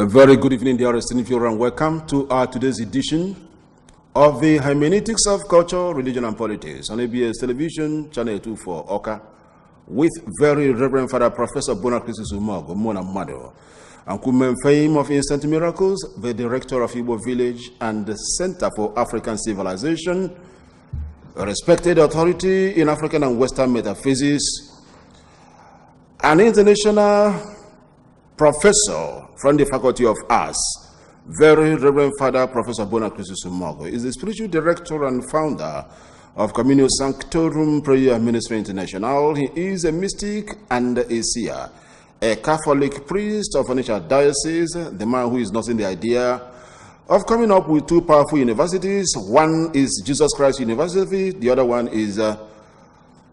A very good evening, dear esteemed viewer, and welcome to our today's edition of the Hermeneutics of Culture, Religion, and Politics on ABS Television, Channel 2 for Oka, with very Reverend Father Professor Bonacrisis Umogo, Mona Mado, and Kumen Fame of Instant Miracles, the Director of Igbo Village and the Center for African Civilization, a respected authority in African and Western metaphysics, an international professor from the Faculty of Arts, very Reverend Father Professor Bonacrisis Umogo, is the spiritual director and founder of COMMUNIO SANCTORUM Prayer Ministry International. He is a mystic and a seer, a Catholic priest of Onitsha Diocese, the man who is nursing the idea of coming up with two powerful universities. One is Jesus Christ University, the other one is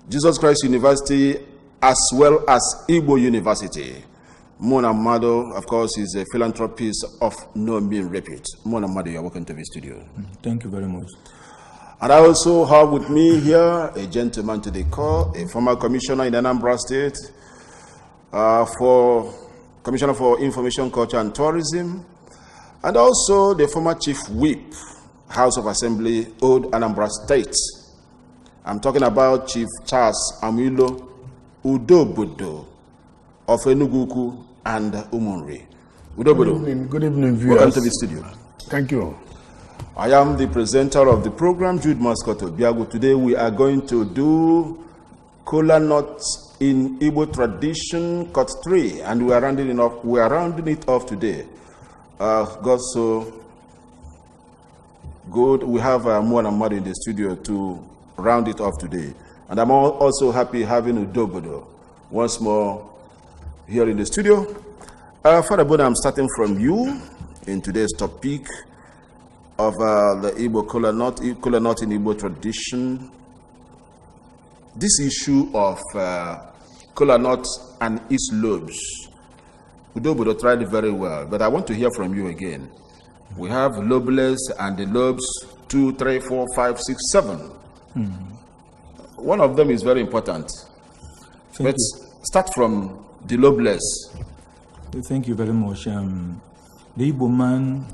Jesus Christ University as well as Igbo University. Mona Mado, of course, is a philanthropist of no mean repute. Mona Mado, you're welcome to the studio. Thank you very much. And I also have with me here a gentleman to the core, a former commissioner in Anambra State, Commissioner for Information, Culture and Tourism, and also the former Chief Whip, House of Assembly, Old Anambra State. I'm talking about Chief Charles Amilo Udobodo of Enuguku and Umunri. Udobodo. Good evening, viewers. Welcome to the studio. Thank you. I am the presenter of the program, Jude Mascoto Biago. Today we are going to do Kola nuts in Igbo tradition, cut 3, and we are rounding it off today. God so good. We have Mwana Madu in the studio to round it off today. And I'm also happy having Udobodo once more here in the studio. Father Bona, I'm starting from you in today's topic of the Igbo Kola nut in Igbo tradition. This issue of Kola nut and its lobes, Udobodo tried it very well, but I want to hear from you again. We have lobeless and the lobes 2, 3, 4, 5, 6, 7. One of them is very important. Let's start from the lobeless. Thank you very much. The Igbo man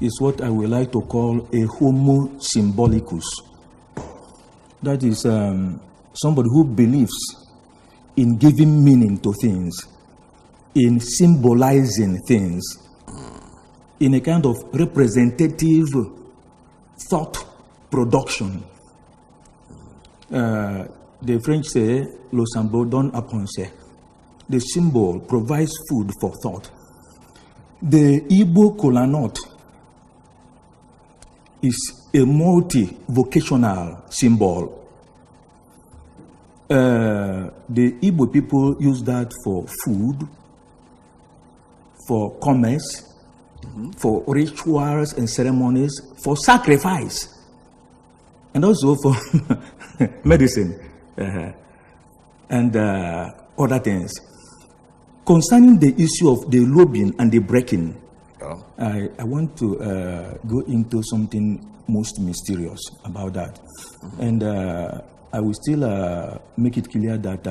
is what I would like to call a homo symbolicus. That is somebody who believes in giving meaning to things, in symbolizing things, in a kind of representative thought production. The French say, le symbole donne à penser. The symbol provides food for thought. The Igbo Kola nut is a multi-vocational symbol. The Igbo people use that for food, for commerce, for rituals and ceremonies, for sacrifice, and also for medicine and other things. Concerning the issue of the lobing and the breaking, I want to go into something most mysterious about that. And I will still make it clear that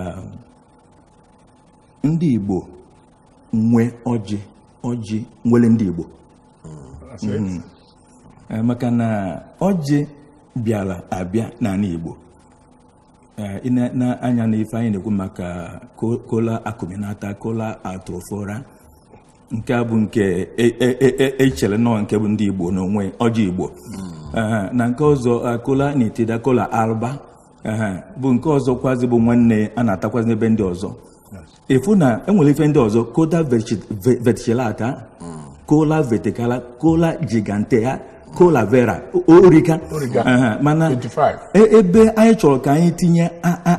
Ndi Igbo nwe oji nwele Ndi Igbo. That's it. Maka na oji biala abia na Igbo. Na anya na ife anyị na-ekwu maka kola akuminata, kola atrofora, nke bụ nke echere nọ nke bụ ndị Igbo n'onwe ọjị Igbo. Na nke ọzọ kola nitida, kola alba, bụ nke ọzọ kwazi bụ nwanne a na-atakwazi n'ebe ndị ọzọ. Efu na enwere ife ndị ọzọ, kola verticillata, kola verticala, kola gigantea, Kola vera, Orica, mana 25. Ebe anyị chọrọ ka anyị tinye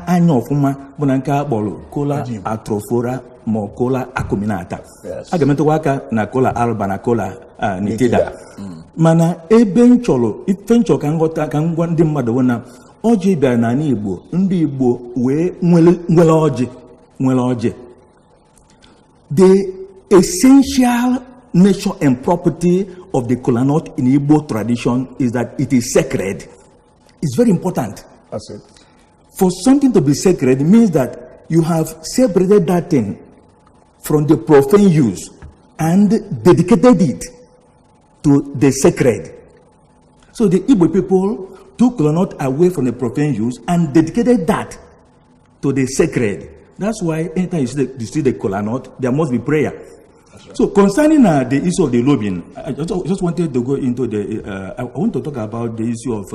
anya ọfụma bụ na nke akpọrọ kola atrofora ma kola akuminata. A ga-emetụkwa aka na kola alba na kola nitida. Mana ebe ife nchọrọ ka nghọta ka ngwa ndị mmadụ bụ na ọjị bịara n'ala Igbo, ndị Igbo wee nwere ọjị. The essential nature and property of the kola nut in Igbo tradition is that it is sacred. It's very important. That's it. For something to be sacred means that you have separated that thing from the profane use. and dedicated it to the sacred. So the Igbo people took kola nut away from the profane use and dedicated that to the sacred. That's why anytime you see the kola nut, there must be prayer. Right. So concerning the issue of the lobbying, I just wanted to go into the, I want to talk about the issue of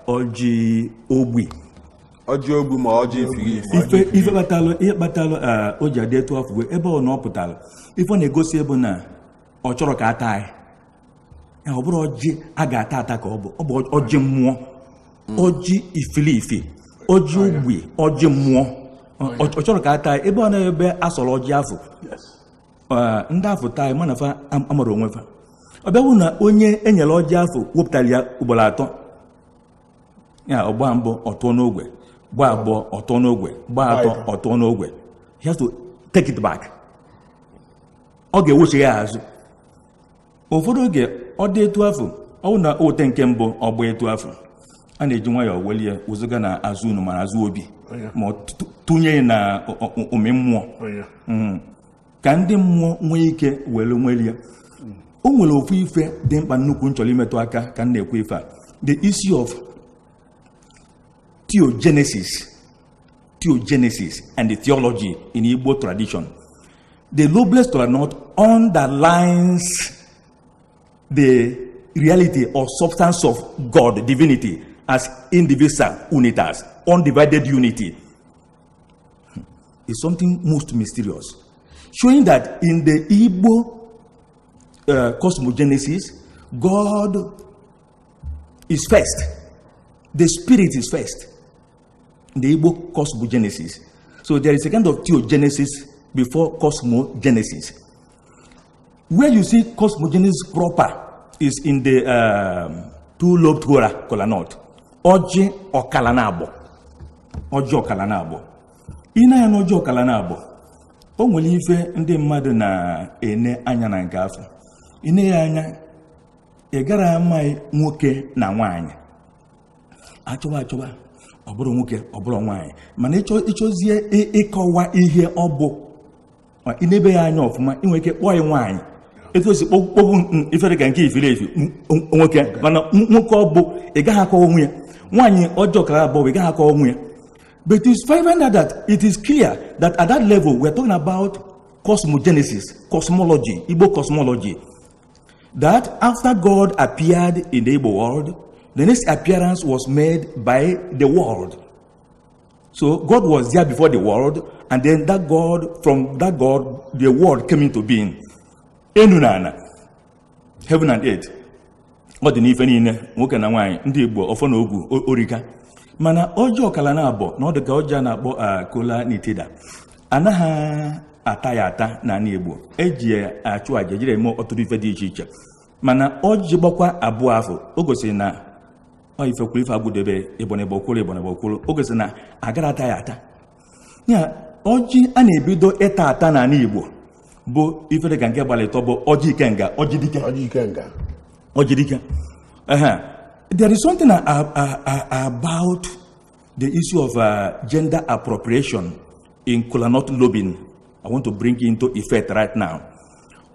Oji Ogbi. Oji Ogbi ma Oji Ifi. Ife batalo Oji Adetu Afugwe, ebe ọ n'ọpụtara. Ife ọ na-egosi ebe na ọ chọrọ ka ata anyị. Ya ọ bụrụ ọjị a ga-ata ata ka ọ bụ ọjị mmụọ, ọjị ifilifi, ọjị ogbi, ọjị mmụọ. Ọ chọrọ ka ata anyị ebe ọ na-ebe asọrọ ọjị afọ. Ndị afọ taa anyị mana fa amara onwe fa. Ọ bịawu na onye enyere ọjị afọ wepụtara ya ugboro atọ. Ya ọgba mbụ ọtụọ n'ogwe, gba abụọ ọtụọ n'ogwe, gba atọ ọtụọ n'ogwe. He has to take it back. Ọ ga-ewochi ya azụ. Ụfọdụ oge ọ dị etu afọ, ọ bụ na ote nke mbụ ọ gba etu afọ. A na-eji nwayọọ welie ụzụga na azụ unu ma azụ obi, ma tụnye na ome mmụọ. Ka ndị mmụọ nwee ike were nwelie. O nwere ofu ife dị mkpa nnukwu nchọrọ imetụ aka ka m na-ekwu ife a. The issue of theogenesis and the theology in Igbo tradition. The Loveless kola nut underlines the reality or substance of God, divinity, as indivisible unitas, undivided unity. It's something most mysterious, showing that in the Igbo cosmogenesis, God is first, the spirit is first. In the Igbo cosmogenesis. So there is a kind of theogenesis before cosmogenesis. Where you see cosmogenesis proper is in the two-lobed kola nut. Oji okalanabo. Oji okalanabo. Ina ya n'oji okalanabo. O nwere ife ndị mmadụ na-ene anya na nke afọ. Ine ya anya, ị gara amaghị nwoke na nwaanyị. Achọba. Ọ bụrụ nwoke, ọ bụrụ nwaanyị. Mana ịchọzie ịkọwa ihe ọ bụ. Inebe ya anya ọfụma, inwe ike kpọọ ya nwaanyị. Etu o si kpọgbu ifere ka nke ifile efi nwoke. Mana nwoke ọ bụ, ị gaghị akọwa onwe ya. Nwaanyị ọjọọ kara abụọ, ị gaghị akọwa onwe ya. But it is find that it is clear that at that level, we're talking about cosmogenesis, cosmology, Igbo cosmology. That after God appeared in the Igbo world, the next appearance was made by the world. So God was there before the world, and then from that God, the world came into being. Enunana, heaven and earth. What the nifenine, woke na wine, ndị Igbo, ofo ogu, orika. Mana ojo kalana abo, no the goja na bo kola nitida. Anaha atayata na Igbo. Eji achua jejire mo oturife di iche. Mana oji bokwa abu afo, ogosi na o ife kwuru ife agwụdebe ebonebokolo oge na agara ata ya ata ya ọjị a na-ebido ịta ata na Igbo bụ ifere ka nke gbalịtọ bụ ọjị ikenga ọjị dike there is something about the issue of gender appropriation in kola nut lobbying. I want to bring it into effect right now.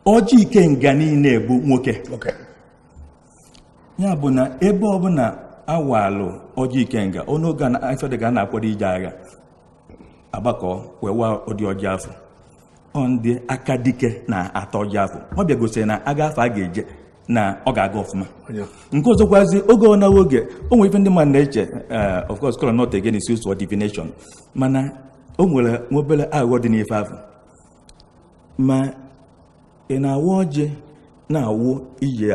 Ọjị ikenga niile bụ nwoke. Ya bụ na ebe ọbụla awalụ ọjị ikenga onoga na ifede ga na-akwado ije agha agbakọ wewa ụdị ọjị afọ ndị aka dike na atọ ọjị afọ ọ bịagosiri na aga afọ a ga-eje na ọ ga-aga ọfụma. Nke ọzọkwazi oge ọ nawa oge o nwere ife ndị mmadụ na-eche of course kola nut again is used for divination, mana o nwere nwobele aghụghọ dị n'ife afọ. Ma ị na-awa ọjị na-awụ iji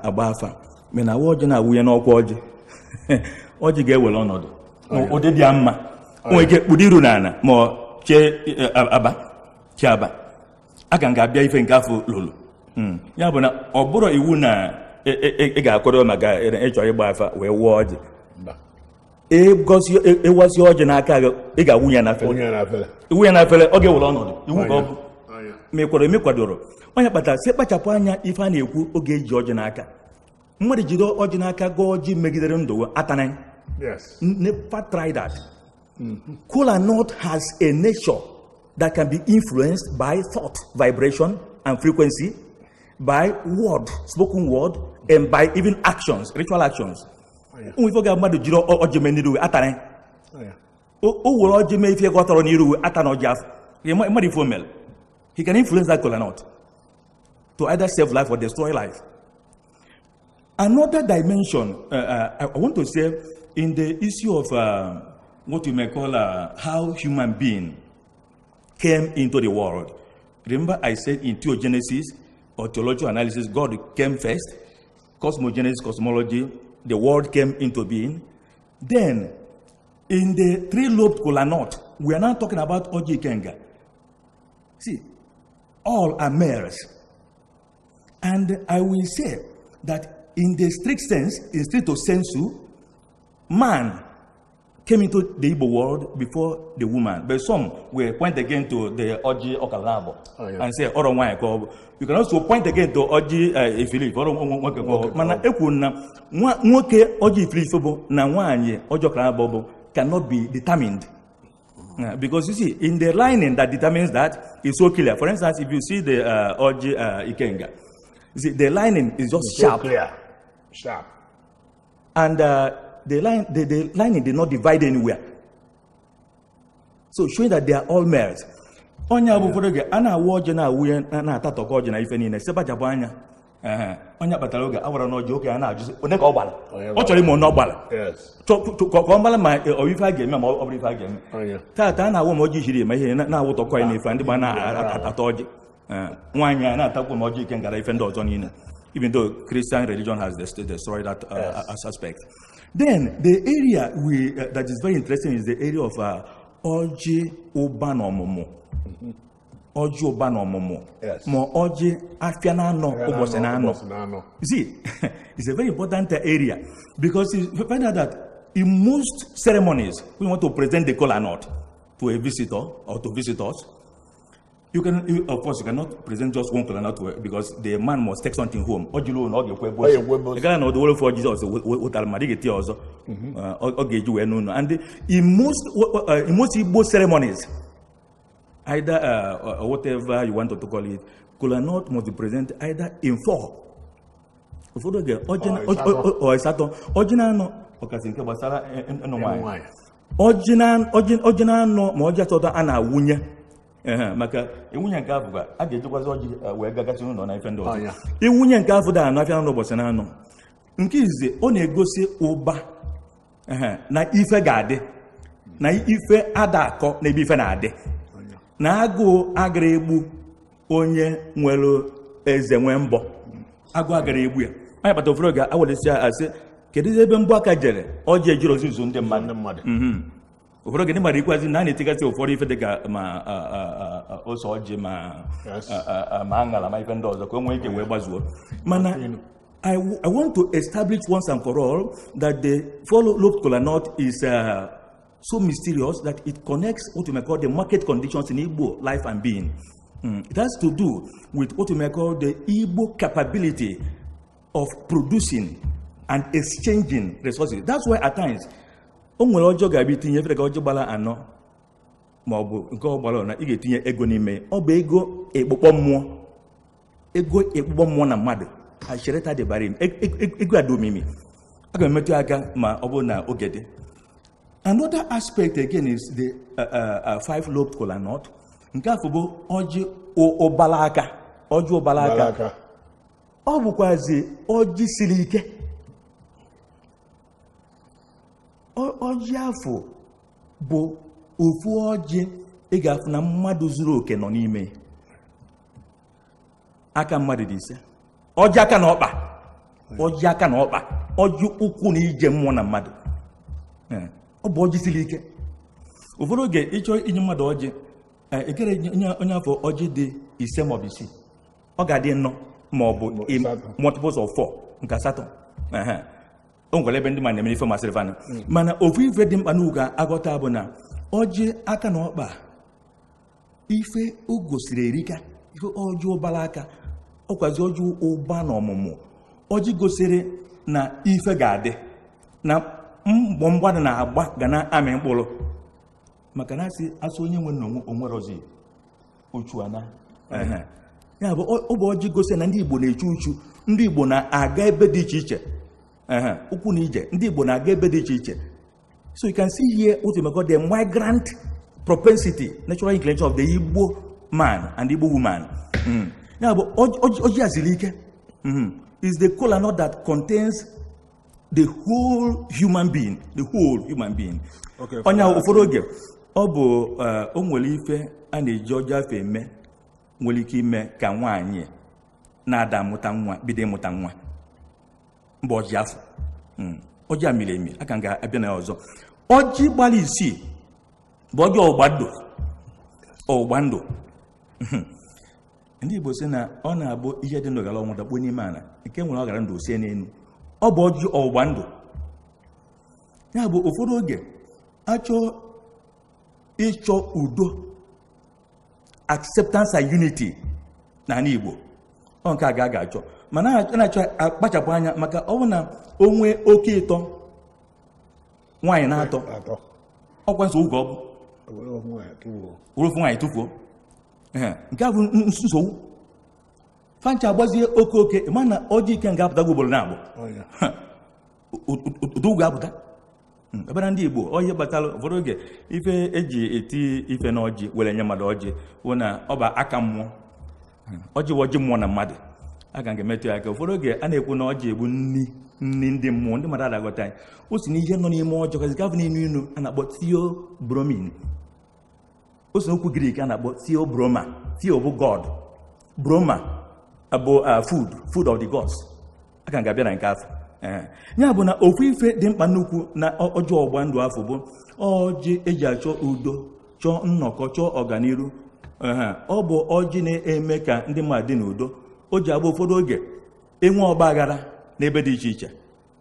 agba afa ma na-awa ọjị na-awụ ya n'ọkwa ọjị ọjị ga-ewere ọnọdụ ụdị dị mma nwere ike kpụrụ iru n'ala ma chee aba a ka ga-abịa ife nke afọ lụrụ. Ya bụ na ọ bụrụ iwu na ị ga-akwado maka ịchọ ịgba afa wee wụọ ọjị ịwasị ọjị n'aka gị ị ga-awụ ya n'afere ọ ga-ewere ọnọdụ iwu ka ọ bụ mekwadoro onye kpatara si kpachapụ anya ife a na-ekwu oge eji ọjị n'aka. Mmadụ jide ọjị n'aka gụọ ọjị megidere ndụ atanaghị. Never try that. Kola nut has a nature that can be influenced by thought, vibration, and frequency by word, spoken word, and by even actions, ritual actions. We forget about the Jiro or Jimeniru Atane. Oh, will Jimmy if you got on Niru Atano Jaff? He can influence that Kola not to either save life or destroy life. Another dimension, I want to say, in the issue of what you may call how human being came into the world. Remember I said in theogenesis or theological analysis, God came first, cosmogenesis, cosmology, the world came into being. Then, in the three-lobed Kola knot, we are now talking about Oji Kenga. See, all are males. And I will say that in the strict sense, in stricto sensu, man came into the Igbo world before the woman. But some will point again to the Oji Okalabo and say, you can also point again to Oji Ifili. Mana ekuna nwoke Oji Ifili na nwanye Oji Okalabo cannot be determined. Because you see, in the lining that determines that is so clear. For instance, if you see the Oji Ikenga, you see the lining is just sharp. So clear. Sharp. And the lining did not divide anywhere. So showing that they are all males. Onya bufuroge ana woje na wuye na atatoko oje na ife niile seba jabanya. Onya bataloga awara no joke ana ajusi one ka ogbala. O chori mo no ogbala. Yes. Ko mbala ma oyifa game ma obrifa game. Tata na wo mo jihiri ma ihe na awutoko ni ife ndi ba na atatoje. Nwanya na atakwo mo jike ngara ife ndi ozo niile. Even though Christian religion has destroyed that aspect. Then the area that is very interesting is the area of Oji Ubanomomo. Oji Ubanomomo. Yes. Mo Oji Afianano Obosenano. You see, it's a very important area because you find out that in most ceremonies, we want to present the Kola knot to a visitor or to visitors. Of course, you cannot present just one Kola knot because the man must take something home. Ojilu no the guy no the whole for Jesus also. And in most Igbo ceremonies, either whatever you want to call it, Kola knot must be present either in four. Maka iwunye nke afọ a ga-ejikwazi ọjị wee gagasị ụlọ na ife ndị ọzọ. Iwunye nke afọ da anọ afịa n'ụbọchị na anọ. Nke ize ọ na-egosi ụba na ife ga-adị na ife ada akọ na ebe ife na-adị. Na agụụ agara egbu onye nwere eze nwe mbọ. Agụụ agara egbu ya. Anyị kpata ofere oge awelesi asị kedu ebe mbọ aka jere ọjị ejiri ozizu ndị mmadụ. Oforo gani mari kwazi nani tikati oforo ife deka ma oso oje ma angala ma ife ndozo ko nwe ike we gbazuo. Mana I want to establish once and for all that the four-lobed Kola knot is so mysterious that it connects what we may call the market conditions in Igbo life and being. It has to do with what we may call the Igbo capability of producing and exchanging resources. That's why at times o nwere ọjọọ ga-abịa itinye efere ka ọjọọ gbala anọ ma ọ bụ nke ọ gbara na ị ga-etinye ego n'ime ọ bụ ego ekpukpọ mmụọ na mmadụ ashereta dị bara ime ego adomimi a ga-emetụ aka ma ọ bụ na ogede. Another aspect again is the five-lobed Kola knot. Nke afọ bụ ọjị ụbala aka. Ọ bụkwazi ọjị siri ike. Ọjị afọ bụ ofu ọjị ị ga-afụ na mmadụ zuru oke nọ n'ime. Aka mmadụ dị ise. Ọjị aka na ọkpa. Ọjị ụkwụ na ije mmụọ na mmadụ. Ọ bụ ọjị siri ike. Ụfọdụ oge ịchọ inye mmadụ ọjị ekere onye afọ ọjị dị ise ma ọ bụ isii. Ọ ga-adị nnọ ma ọ bụ multiples of 4 nke asatọ. O nwere ebe ndị ma na-eme ife masịrị fanụ. Mana ofu ife dị mkpa n'ụka agọta bụ na ọjị aka na ọkpa ife o gosiri erika ife ọjị ụbala aka ọkwazi ọjị ụba na ọmụmụ ọjị gosiri na ife ga-adị na mgbọmgbadụ na-agba ga na-amị mkpụrụ maka na asị onye nwe na onwere ozi ochu ana ya bụ ọ bụ ọjị gosi na ndị Igbo na-echu uchu, ndị Igbo na-aga ebe dị iche iche, ukwu na ije, ndị Igbo na-aga ebe dị iche iche. So you can see here what we call the migrant propensity, natural inclination of the Igbo man and the Igbo woman. Ya bụ ọjị azili ike is the kola nut that contains the whole human being, Okay. Onya ụfọdụ oge ọ bụ o nwere ife a na-eji ọjị afọ eme, nwere ike ime ka nwaanyị na-ada amụta nwa bido ịmụta nwa mgbe ọjị afọ. Ọjị amiri emi aka ga-abịa na ọzọ. Ọjị gbara isii bụ ọjị ọgbụgba ndụ. Ndị Igbo sị na ọ na-abụ ihe dị n'ogara ọnwụ dakpuo n'ime ala nke nwere ọgara ndụ sie n'elu. Ọ bụ ọjị ọgbụgba ndụ. Ya bụ ụfọdụ oge ịchọ udo, acceptance and unity na Igbo ọ nke a ga-achọ, mana a na-achọ akpachapụ anya maka ọ bụ na onwe oke ịtọ nwaanyị na-atọ ọkwa nso oge ọ bụ ofu nwaanyị tụfuo, nke a bụ nsogbu. Fancha agbazie oke ma na ọjị ike nga apụta obodo na-agbụ ụdụ ga-apụta ebere ndị Igbo. Onye batara ụfọdụ oge ife eji eti ife na ọjị were nye mmadụ ọjị bụ na ọ bụ aka mmụọ. Ọjị bụ ọjị mmụọ na mmadụ aka ga-emetụ ya aka. Ụfọdụ oge a na-ekwu na ọjị egbu nri ndị mmụọ, ndị mmadụ adaghọta ya. O si na ihe nọ n'ime ọjọọ kazi gafụ n'inu inu a na-akpọ theobromin. O si n'okwu Grik a na-akpọ theobroma. Theo bụ God, broma bụ food of the gods. Aka ga-abịa na nke afọ. Ya bụ na ofu ife dị mkpa nnukwu na ọjọọ ọgba ndụ afọ bụ ọjị eji achọ udo, chọọ nnọkọ, chọọ ọganiru. Ọ bụ ọjị na-eme ka ndị mmadụ dị n'udo. O ji agba ụfọdụ oge enwe ọgba aghara n'ebe dị iche iche,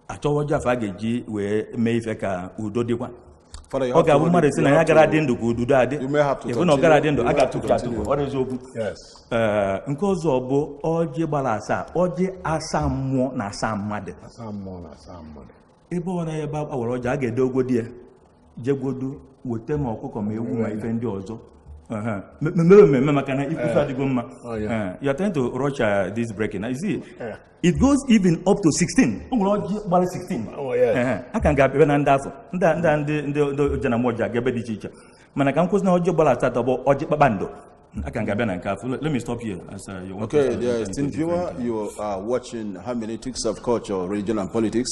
achọwa ọjị afọ a ga-eji wee mee ife ka udo dịkwa. Ọ ga-abụ mmadụ si na ya gara dị ndụ ka ududo adị, ebe na ọ gara dị ndụ a ga-atụfu ọ dị eziokwu. Nke ọzọ bụ ọjị gbara asaa, ọjị asa mmụọ na asa mmadụ. Ebe ọ na ebe a were ọjị a ga-ede ogodi ya jegwodu weta ma ọkụkọ ma ewu ma ife ndị ọzọ mmemme maka na ife adịgo mma. You are trying to rush this breaking. Now you see, it goes even up to 16. O nwere ọjị gbara 16. A ka ga-abịa na ndị afọ ndị jana moja ga ebe dị iche iche, mana ka m kwụsị na ọjị gbara asatọ bụ ọjị kpakpando. I can get and careful. Let me stop here. Okay, dear esteemed viewer, you are watching Hermeneutics of Culture, Religion and Politics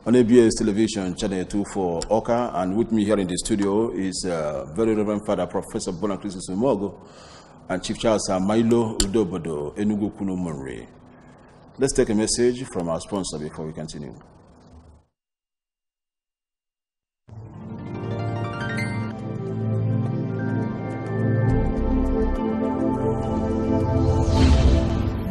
on ABS Television, Channel 2 for Oka, and with me here in the studio is very Reverend Father Professor Bonacristus Umogo and Chief Charles Milo Udobodo Enugu Kunu Monre. Let's take a message from our sponsor before we continue.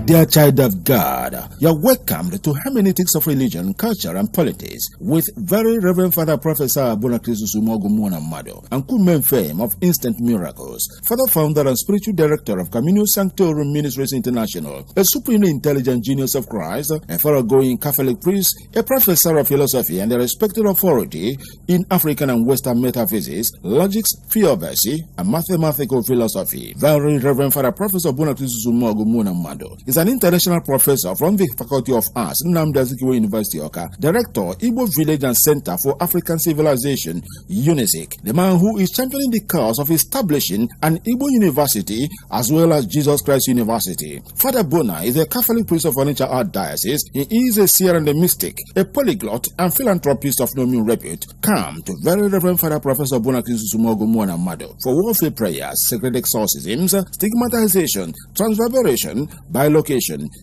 Dear child of God, you are welcomed to Hermeneutics of Religion, Culture and Politics with very Reverend Father Professor Bonacristus Umogo Mado and Kumen fame of Instant Miracles, Father Founder and Spiritual Director of COMMUNIO SANCTORUM Ministries International, a supremely intelligent genius of Christ, a thoroughgoing Catholic priest, a professor of philosophy and a respected authority in African and Western metaphysics, logics, theodicy, and mathematical philosophy. Very Reverend Father Professor Bonacristus Umogo Mado is an international professor from the Faculty of Arts, Nnamdi Azikiwe University, Oka, Director, Igbo Village and Center for African Civilization, UNISIC, the man who is championing the cause of establishing an Igbo University as well as Jesus Christ University. Father Bona is a Catholic priest of Onitsha Archdiocese. He is a seer and a mystic, a polyglot and philanthropist of no mean repute. Come to very Reverend Father Professor Bonacristus Umogo Mado for warfare prayers, sacred exorcisms, stigmatization, transverbation, bilocation,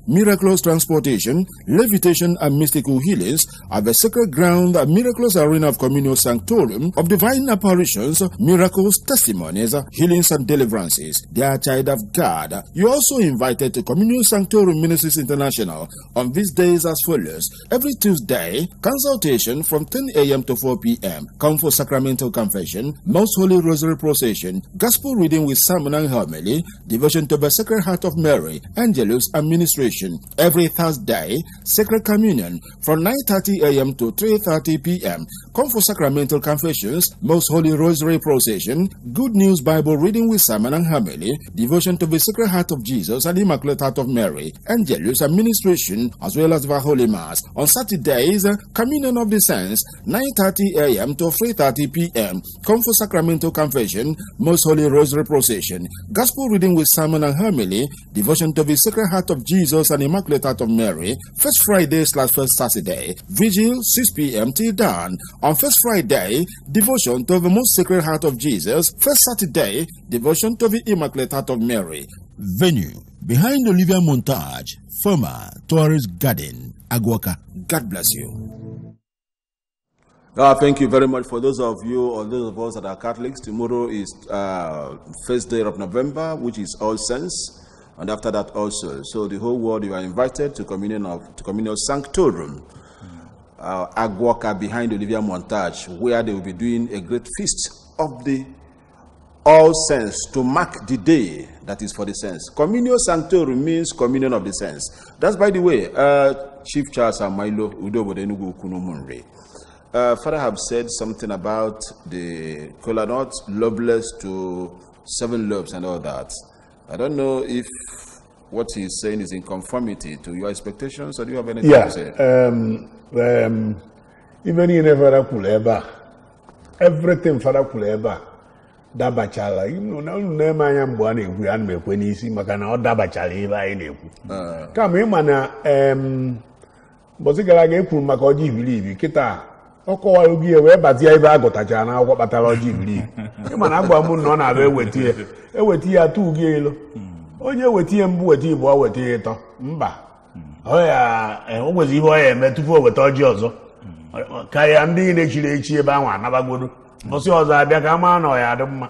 miraculous transportation, levitation and mystical healings at the sacred ground, the miraculous arena of COMMUNIO SANCTORUM, of divine apparitions, miracles, testimonies, healings and deliverances. Dear child of God, you are also invited to COMMUNIO SANCTORUM Ministries International on these days as follows. Every Tuesday, consultation from 10 a.m. to 4 p.m. Come for sacramental confession, Most Holy Rosary procession, gospel reading with sermon and homily, devotion to the Sacred Heart of Mary, Angelus, administration. Every Thursday, Sacred Communion from 9:30 a.m. to 3:30 p.m. Come for sacramental confessions, Most Holy Rosary Procession, Good News Bible reading with Simon and Hamily, devotion to the Sacred Heart of Jesus and Immaculate Heart of Mary, Angelus administration, as well as the Holy Mass. On Saturdays, Communion of the Saints, 9:30 a.m. to 3:30 p.m. Come for sacramental confession, Most Holy Rosary Procession, Gospel reading with Simon and Hamily, devotion to the Sacred Heart of Jesus and Immaculate Heart of Mary, First Friday/First Saturday, Vigil 6 p.m. till dawn. On First Friday, devotion to the Most Sacred Heart of Jesus. First Saturday, devotion to the Immaculate Heart of Mary. Venue, behind Olivia Montage, former Tourist Garden, Agwaka. God bless you. Thank you very much. For those of you or those of us that are Catholics, tomorrow is first day of November, which is All Saints, and after that also. So the whole world, you are invited to COMMUNIO SANCTORUM, Agwaka, behind Olivia Montage, where they will be doing a great feast of the All Saints to mark the day that is for the saints. COMMUNIO SANCTORUM means communion of the saints. That's, by the way, Chief Charles Amailo Udobo Denugu Kunumunre. Father have said something about the Kola nuts, loveless to 7 lobes and all that. I don't know if what he's saying is in conformity to your expectations, or do you have anything to say? Even in Father Kuleba, everything Father Kuleba, Dabachala, you know, no name I am one if we make when you see Macana or Dabachala in it. Come in, man, Bosica gave Makoji believe Kita. Oko wa ugi ewe bati ya ibe agotacha na akwọ kpatara ọjị bili. Ịma na agwa mụ nọ na-abịa eweti ya tu ugi elo. Onye weti ya mbụ weti Igbo weti ya ịtọ. Mba. O nwezi ihe ọ ya eme tupu o weta ọjị ọzọ. Ka ya ndị na-echiri echi ebe ahụ anabagodo. Mbọsị ọzọ abịa ka ama na ọ ya adị mma.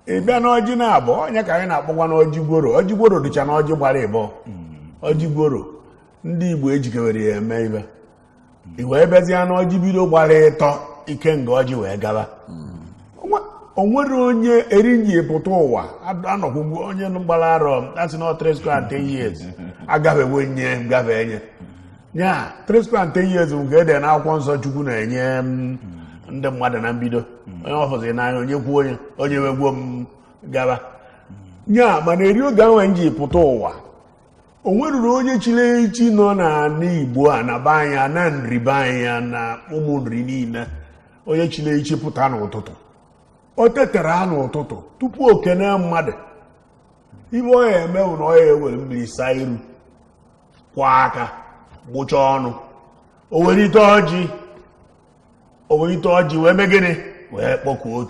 Ịbịa na ọjị na-abụ onye ka anyị na-akpọkwa na ọjị gworo. Ọjị gworo dịcha na ọjị gbara ịbọ. Ọjị gworo ndị Igbo ejikewere ya eme ibe. Iwe bezi anụ ọjị bido gbara ịtọ ike nga ọjị wee gaba. O nwere onye erinji pụta ụwa anọkwugbu onye gbara arọ that's not 310 years agabewe nye gabe enye nya 310 years nke ede na akwụkwọ nsọ Chukwu na-enye ndị mmadụ na mbido onye ọfọzị n'anya onye kwuo onye wegwuo m gaba nya mana eri oge ahụ nji pụta ụwa o nweruru onye chile echi nọ na n'Igbo a na banya na nri banya na ụmụ nri niile onye chile echi pụta n'ụtụtụ o tetere ha n'ụtụtụ tupu o kene mmadụ ibe ọ ya eme na ọ ya ewere mmiri saa iru kwa aka gbụcha ọnụ o were ite ọjị wee mee gịnị wee kpọkuo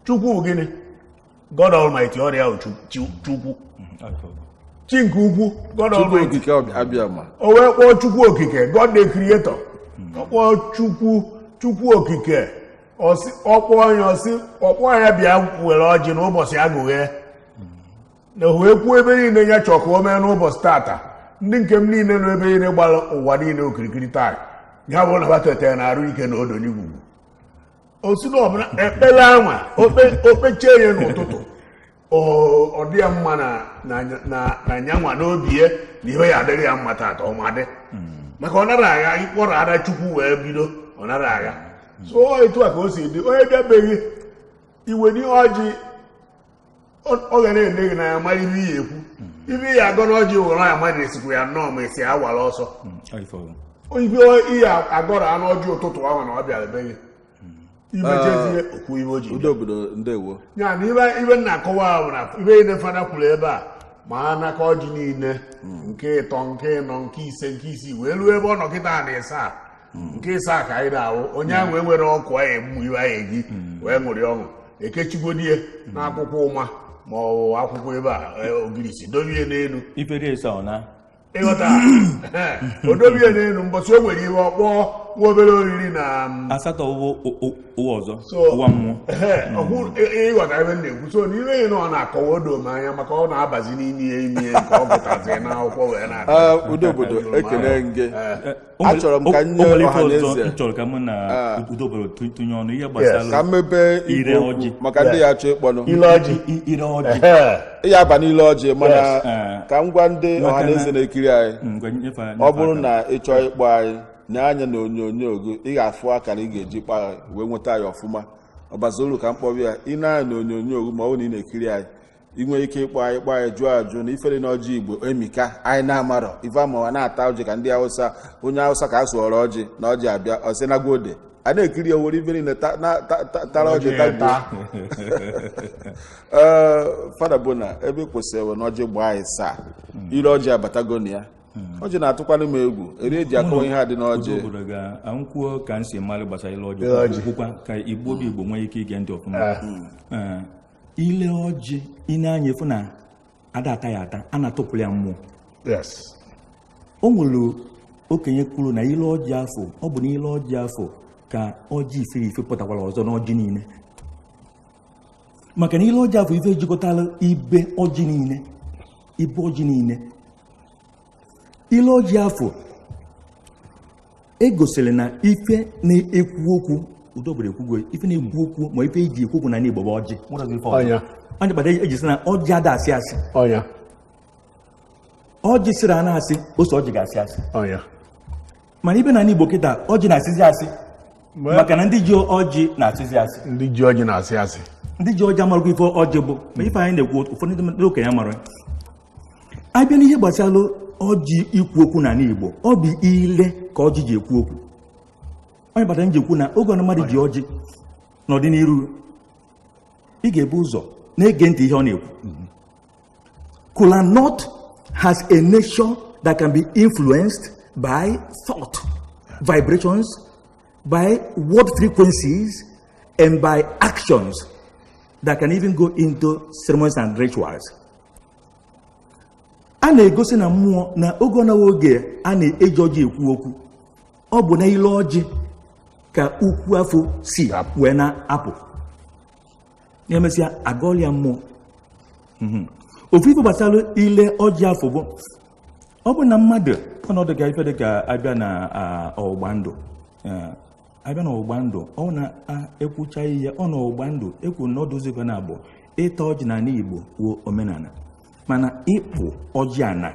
Chukwu gịnị God Almighty ọrịa Chukwu Chinke ukwu God Almighty o wee kpọọ Chukwu okike God the Creator ọ kpọọ Chukwu okike ọkpọ ya bịa were ọjị n'ụbọchị agụghe na wee kwuo ebe niile ya chọọ ka o mee n'ụbọchị tata ndị nke m niile nọ ebe niile gbara ụwa niile okirikiri taa ya bụ na batetere na arụ ike na odo n'igwugwu osi na ọbụla ekpere anwa okpechie ya n'ụtụtụ ọ dị ya mma na nyanwa n'obi ya na ihe ya adịghị ya mma tata ọmadị maka ọ nara agha ịkpọrọ ada Chukwu wee bido ọ nara agha so etu a ka o si dị onye bịabeghị iwe n'ihe ọjị ọ ga na-ele gị na ya mara ihe ya ekwu ibe ya agọ n'ọjị were ya mmadụ esikwu ya nnọọ ma esi awara ọsọ ibe ihe agọrọ anụ ọjị ụtụtụ ahụ na ọ bịara beghị imechezie okwu ibe o ji ya na ibe na-akọwa ahụ na ibe ile Fada kwuru ebe a ma anaka ọjị niile nke ịtọ nke ịnọ nke ise nke isii wee ruo ebe ọ nọkịta na ịsaa nke ịsaa ka anyị na-ahụ onye ahụ enwere ọkụ anyị egbu iwe anyị eji wee ṅụrị ọṅụ ekechigodi ya n'akwụkwọ ụma ma ọ bụ akwụkwọ ebe a ogirisi dobie n'elu ịghọta o dobie n'elu mbọsị o nwere ihe ọkpọọ obere oriri na asatọ ụwa ọzọ so ụwa mmụọ ịghọta ebe na-ekwu so n'ire na ọ na-akọwa odo m anya maka ọ na-abazi n'ime ime nke ọ gụtazi n'akwụkwọ wee na-aga udo obodo ekele nge achọrọ m ka nye ọha na eze chọrọ ka mụ na udo obodo tụnye ọnụ ihe gbasara ka mmebe ire ọjị maka ndị ya chọọ ịkpọnụ ile ọjị ire ọjị ya aba n'ile ọjị mana ka m gwa ndị ọha na eze na-ekiri anyị ọ bụrụ na ị chọọ ịkpọ anyị nye anya na onyonyo gị ị ga-afụ akara ị ga-eji kpa wee nweta ya ọfụma ọbazolu ka mkpọbi ya ị na-anya na onyonyo gị ma ọ bụ na ị na-ekiri anyị ị nwere ike ịkpọ anyị kpọ anyị jụọ ajụ na ifere na ọjị Igbo emika anyị na-amarọ ife amawa na-ata ọjị ka ndị Hausa onye Hausa ka a sụọrọ ọjị na ọjị abịa ọsị na gode a na-ekiri owere ifere na tara ọjị tagbuo fada bụ na ebe kwesịrị na ọjị gbaa anyị saa ire ọjị abatago ya ọjị na-atụkwala m egwu eri eji akọwa ihe a dị n'ọjị obodo ga-anwụkwuo ka m si mara gbasara ile ọjị kwukwa ka Igbo bụ Igbo nwee ike ige ntị ọfụma ile ọjị ị na-anya efu na ada ata ya ata a na-atụpụrụ ya mmụọ o nwere okenye kwuru na ile ọjị afọ ọ bụ na ile ọjị afọ ka ọjị ifere ife pụtakwara ọzọ n'ọjị niile maka na ile ọjị afọ ife ejikọtara ibe ọjị niile ile ọjị afọ egosiri na ife na-ekwu okwu udo obodo ekwugo ife na-ekwu okwu ma ife eji ekwu okwu na Igbo bụ ọjị onye gbada eji sị na ọjị ada asị asị ọjị sịrị a na-asị ose ọjị ga-asị asị mana ibe na Igbo kịta ọjị na-asịzi asị maka na ndị ji ọjị na-asịzi asị ndị ji ọjị na-asị asị ndị ji ọjị amarụkwa ife ọjị bụ ma ife anyị na-ekwu ụfọdụ ndị okenye amara abịa n'ihe gbasara ọjị ikwu okwu na Igbo ọ bụ ile ka ọjị ji ekwu okwu onye kpatara m ji ekwu na oge ọna mmadụ ji ọjị n'ọdịnihu ị ga-ebu ụzọ na-ege ntị ihe ọ na-ekwu. Kola Nut has a nature that can be influenced by thought, vibrations, by word frequencies, and by actions that can even go into ceremonies and rituals. A na-egosi na mmụọ na oge ọnawa oge a na-eji ọjị ekwu okwu ọ bụ na ile ọjị ka ukwu afọ si wee na-apụ na-emesịa agọlia mmụọ. Ofu ife gbasara ile ọjị afọ bụ ọ bụ na mmadụ ọnọdụ ga ife dịka abịa na ọgbụgba ndụ abịa na ọgbụgba ndụ ọ na-ekwucha ihe ọ na ọgbụgba ndụ ekwu na ọdụzife na abụọ ịta ọjị n'ala Igbo wuo omenala mana ịpụ ọjị ana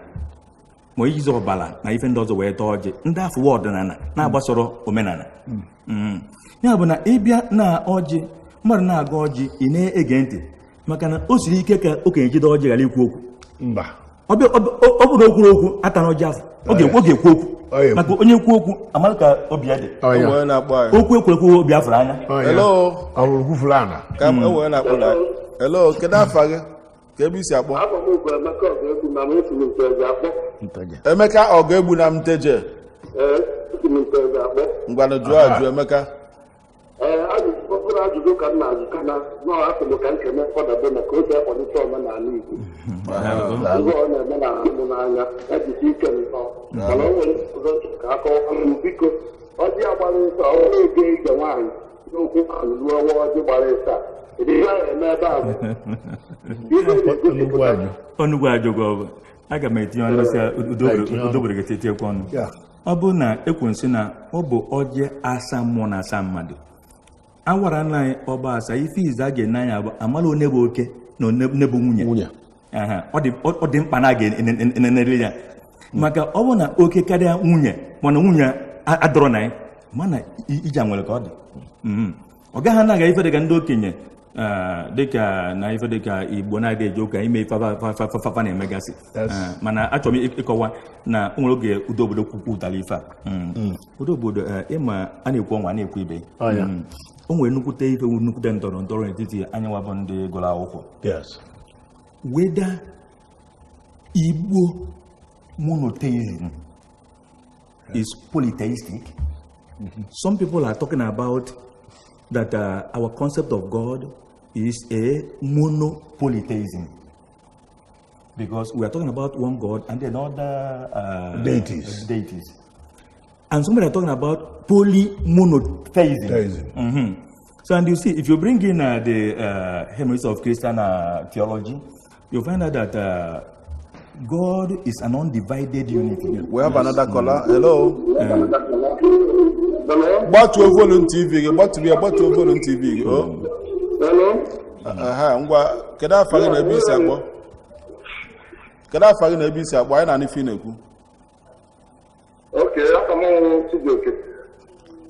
ma ijizi ọbara na ife ndị ọzọ wee taa ọjị ndị afọ ọdịnala na-agbasoro omenala. Ya bụ na ịbịa na ọjị mmadụ na-aga ọjị ị na-ege ntị maka na o siri ike ka okenye jide ọjị ghara ikwu okwu. Ọ bụ na okwuru okwu ata na ọjị afọ ọ ga-ekwu okwu maka onye kwu okwu amara ka obi ya dị okwu ekwurekwu obi afọrọ anya. Hello, kedu afa gị ka ebe isi akpọ? Emeka ọ ga-egbu na Mteje. Ngwanụ jụọ ajụ Emeka. Ajụjụ ka m na-ajụ ka na asị m ka m kene kwadebe maka oge akwalite omenala Igbo ihe ọ na-eme na ahụ n'anya ejisi ike nsọ mana o nwere ụzọ ka akọwa biko ọjị agbara ịsa ọ na-ege ige nwaanyị n'okwu ahụ ruo ọwa ọjị gbara ịsa ihe a eme ebe ahụ ọnụgwu ajụgo ọbụ aga m etinye ọnụ si udobere ga-etiekwa ọnụ. Ọ bụ na ekwu nsị na ọ bụ ọjị asa mmụọ na asa mmadụ awara nna anyị ọba asa ife ize a ga-ene anya bụ amala one bụ oke na one bụ nwunye. Ọ dị mkpa na a ga-enenere ya maka ọ bụ na oke karịa nwunye mana nwunye adọrọ na ya mana ija nwere ka ọ dị. Ọ gaghị anaghị ife dịka ndị okenye dịka na ife dịka Igbo na-adị eji ụka ime fafa na-emegasị mana achọrọ m ịkọwa na o nwere oge udo obodo kwupụtara ife a udo obodo ịma a na-ekwu ọnwa na-ekwu ibe o nwere nnukwute ife nnukwute ndọrọ ndọrọ n'etiti anyanwa bụ ndị gụrụ akwụkwọ weda Igbo monotheism is polytheistic. Some people are talking about that our concept of God is a monopolytheism because we are talking about one God and then other deities. And somebody are talking about polymonotheism. So, and you see, if you bring in the hermeneutics of Christian theology, you find out that God is an undivided unity. We have another caller. Hello. What to volume TV? What to volume TV? Oh. Hello. Can I find a bit sabo? Can I find a bit sabo? I don't know. Okay, I'm on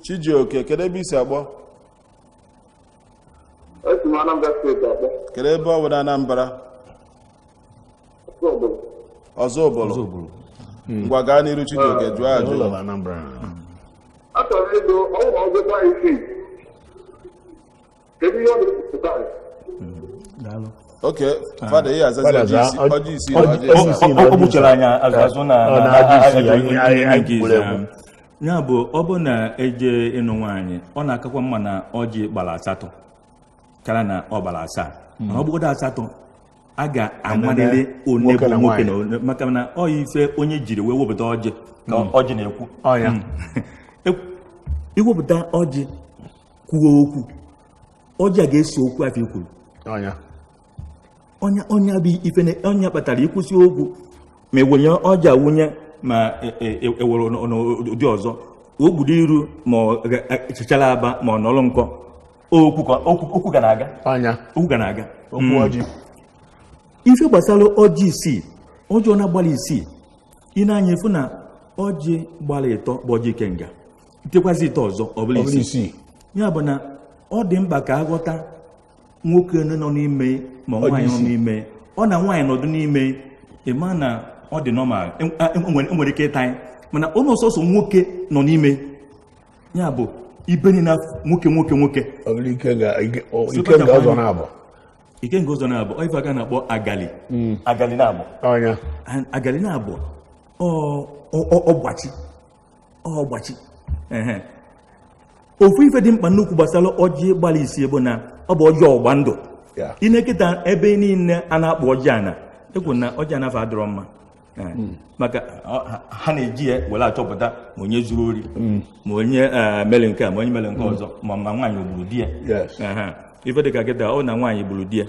Chijioke. Can I be sabo? That's my number. Can I buy with a number? Ozobolo. Gwagani Chijioke. All of number. Actually, all the time. Okay, Father, here as ya bụ ọ bụ na eje ịnụ nwaanyị ọ na-akakwa mma na ọjị gbara asatọ kara na ọ gbara asaa mana ọ bụgodo asatọ a ga-amalite one bụ nwoke na maka na ọ ife onye jiri wee wepụta ọjị ka ọjị na-ekwu iwepụta ọjị kwuo okwu ọjị a ga-eso okwu afọ ikwuru ọnya bụ ife ọnya kpatara ikwụsị okwu ma ewenye ọjị awụnye ma ewere n'ụdị ọzọ ogbudo iru ma chichara aba ma ọ nọrọ nkọ okwu ga na-aga okwu ga na-aga ife gbasara ọjị isii ọjị na-agbalị isii ị na-anya efu na ọjị gbara ịtọ bụ ọjị ikenga itekwazi ite ọzọ ọ bụla isii ya bụ na ọ dị mkpa ka aghọta nwoke nọ n'ime ma nwaanyị nọ n'ime ọ na nwaanyị nọdụ n'ime ịma na ọ dị normal nwere ike ịta anyị mana onye ọsọsọ nwoke nọ n'ime ya bụ ibeni na nwoke ikenga ụzọ na-abụ ọ ife aka na-akpọ agali na-abụ agali na-abụ ọgbachi ofu ife dị mkpa nnukwu gbasara ọjị gbara isi bụ na ọ bụ ọjị ọgba ndụ ị na-eketa ebe niile a na-akpọ ọjị ana ekwu na ọjị anafa adịrọ mma maka ha na-eji ya were achọpụta ma onye zuru ori ma onye mere nke a ma onye mere nke ọzọ ma nwaanyị gburu di ya ife dị ka kịta ọ na nwaanyị gburu di ya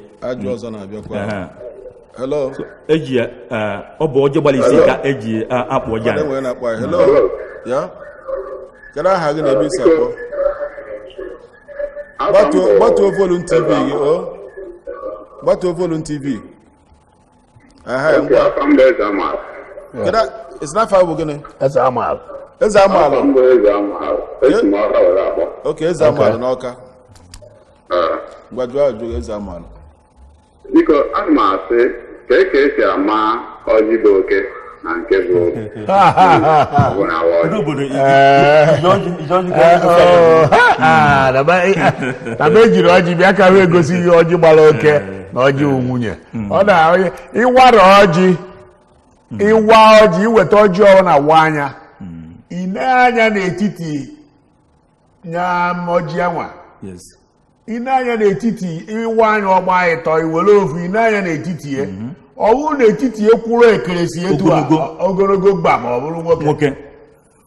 eji ya ọ bụ ọjị gbara isi ka eji akpụ ọjị ana Can I have a bit of what to volume TV? What to volume TV? It's not far. We're gonna. That's Amal. It's Amal. Okay, it's Amal. Okay. What do I do? It's Amal. Because I'm say, take a man or you do okay. na mejiri ọjị bịa ka wee gosi ihe ọjị gbara oke na ọjị nwunye ọ na ịwara ọjị iweta ọjị ọhụrụ na awa anya ine anya n'etiti nya ọjị anwa ine anya n'etiti ịwa anya ọgba ịtọ iwere ofu ine anya n'etiti ya ọ bụrụ n'etiti ekwuru ekeresi etu a ogologo gba ma ọ bụrụ nwoke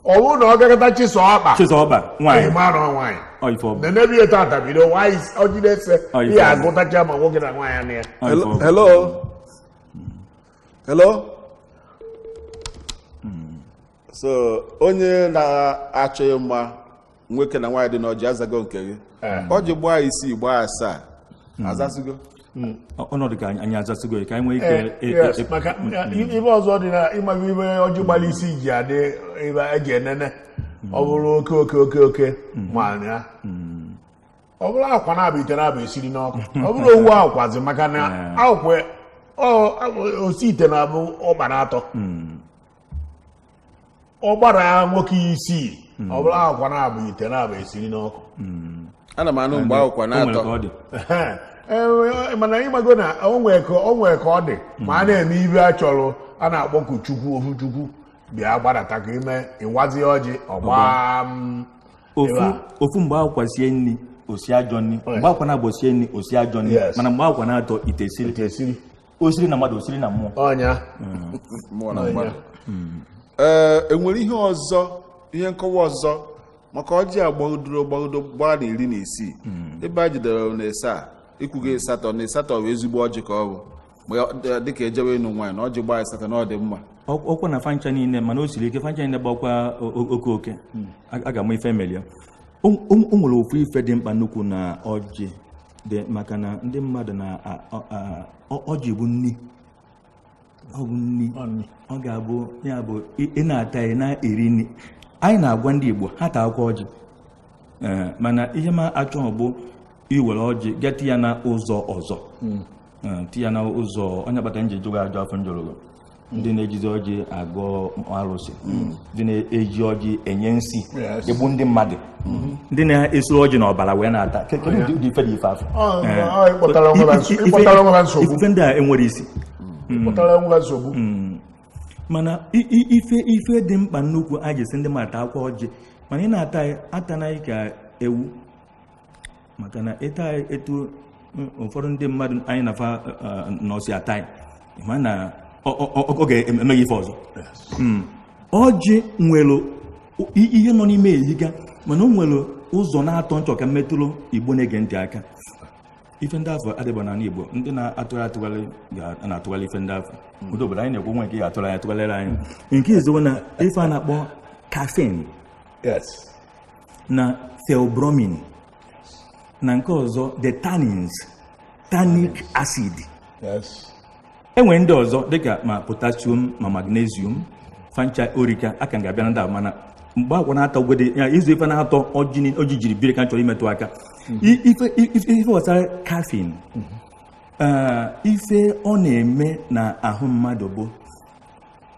ọ bụrụ na ọ gakọta chisọọkpa nwaanyị na-enebi eto atabido nwaanyị ọjị na-ese ihe agụtacha ma nwoke na nwaanyị na ya hello so onye na-achọghị mma nwoke na nwaanyị dị n'ọjị azago nke gị ọjị gbaa isii gbaa asaa azasigo ọnọdụ ka anyị azasigo ka anyị nwee ike maka ibe ọzọ dị na ịmaga ibe ọjị gbara isi ji adị ebe eji enene ọ bụrụ oke nwaanyị ya ọ bụrụ akwa na-abụ ite na-abụ esiri n'ọkụ ọ bụrụ owu akwazi maka na akwa osi ite na-abụ ọgbara atọ ọ gbara nwoke isii ọ bụrụ akwa na-abụ ite na-abụ esiri n'ọkụ ana m anụ mgbe akwa na-atọ mana ịmago na onwe ka ọ dị ma a na-eme ibe a chọrọ a na-akpọku chukwu ofu chukwu bịa gbadata ka ime ịwazi ọjị ọgba ofu mgbe akwa sie nri osi ajọ nri mgbe akwa na-abụ sie nri osi ajọ nri mana mgbe akwa na-atọ ite esiri osiri na mmadụ osiri na mmụọ ọnya enwere ihe ọzọ ihe nkọwa ọzọ maka ọjị agbagidoro gbaa na 16 ebe a jidere na esa ikwugo asatọ na asatọ bụ ezigbo ọjị ka ọ bụ dịka ejewe ịnụ nwaanyị na ọjị gbaa asatọ na ọ dị mma ọkwa na fancha niile mana o siri ike fancha niile gbakwa oke a ga-ama ife melie o nwere ofu ife dị mkpa nnukwu na ọjị dị maka na ndị mmadụ na ọjị bụ nni ọ bụ nni ọ ga-abụ ya bụ ị na-ata ya na-eri nri anyị na-agwa ndị Igbo ha taa akwa ọjị mana ihe ma achọ bụ iwere ọjị gati ya na ụzọ ọzọ ti ya na ụzọ onye kpata nji jụrụ ajọ afọ njọrọgọ ndị na-ejizi ọjị agọ arụsị ndị na-eji ọjị enye nsi egbu ndị mmadụ ndị na-esuru ọjị n'ọbara wee na-ata dị ife dị ife afọ ife ndị a enwere isi mana ife dị mkpa nnukwu a ga-esi ndị mmadụ taa akwa ọjị mana ị na-ata ya atanaghị ka ewu maka na ịta etu ụfọdụ ndị mmadụ anyị na-afa nọsi ata ya mana ọ ga-emeghị ife ọzọ ọjị nwere ihe nọ n'ime ehiga mana o nwere ụzọ na-atọ nchọ ka mmetụrụ Igbo na-ege ntị aka ife ndị afọ adịba n'ala Igbo ndị na-atụgharị na-atụgharị ife ndị afọ ụdị obodo anyị na-ekwu nwe nke ga-atụgharị atụgharịrị anyị nke izo na ife a na-akpọ caffeine na theobromine na nke ọzọ the tannins tannic acid enwere ndị ọzọ dịka ma potassium ma magnesium fancha orika aka ga-abịa na ndị ahụ mana mgbe akwa na-atọ ugwede ya izu ife na-atọ ọjị jiri biri ka chọrọ imetụ aka ife gbasara caffeine ife ọ na-eme na ahụ mmadụ bụ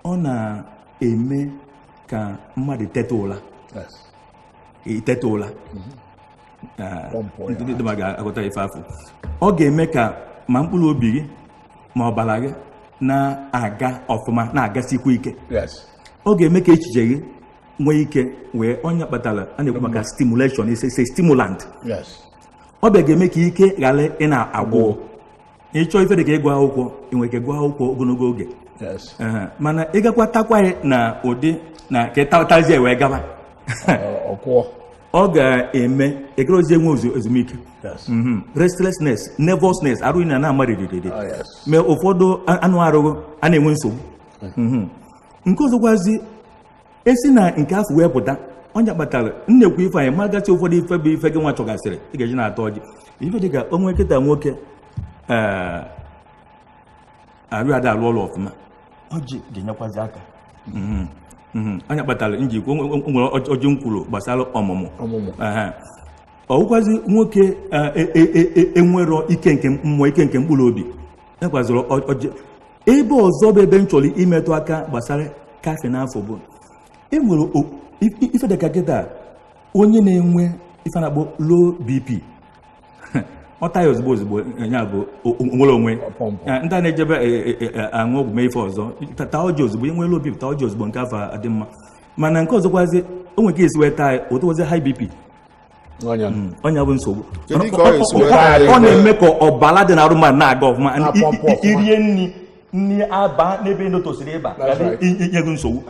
ọ na-eme ka mmadụ teta ụla iteta ụla ndị ma ga-agụta ife afọ ọ ga-eme ka ma mkpụrụ obi gị ma ọbara gị na-aga ọfụma na-agasikwa ike ọ ga-eme ka echiche gị nwee ike wee onye kpatara a na-ekwu maka stimulation ise stimulant ọ bịa ga-eme ka ike ghara ị na-agwụ ịchọọ ife dị ka ịgụ akwụkwọ enwe ka ịgụ akwụkwọ ogologo oge mana ịgakwa takwa ya na ụdị na ka ịtazie wee gaba ọ ga-eme ekerozie nwe ezumike restlessness nervousness arụ na na-amaririri mee ụfọdụ anụ arụghụ a na-enwe nsogbu nke ọzọkwazi esi na nke afọ wee pụta onye kpatara nnekwu ife anyị magasị ụfọdụ ife bụ ife gị nwa chọgasịrị ị ga-eji na-atọ ọjị ife dịka onwe nkịta nwoke arụ ada alụ ọrụ ọfụma ọjị ga-enyekwazi aka onye kpatara njikwa nwere ọjị nkwuru gbasara ọmụmụ ọwụkwazi nwoke enwero ike nke mmụọ ike nke mkpụrụ obi ekwaziri ọjị ebe ọzọ bụ ebe m chọrọ imetụ aka gbasara kafe n'afọ bụ enwere ife dịka kịta onye na-enwe ife na-akpọ low BP ọta ya ozugbo ya bụ nwere onwe ndị a na-ejebe aṅụ ọgwụ mee ife ọzọ taa ọjị ozugbo enwe low BP taa ọjị ozugbo nke afọ adị mma mana nke ọzọkwazi o nwere ka esi wee taa otozi high BP ọnya bụ nsogbu ọ na-eme ka ọbara dị na arụ mmadụ na-aga ọfụma irie nri aba n'ebe ndị tosiri ịba inye gị nsogbu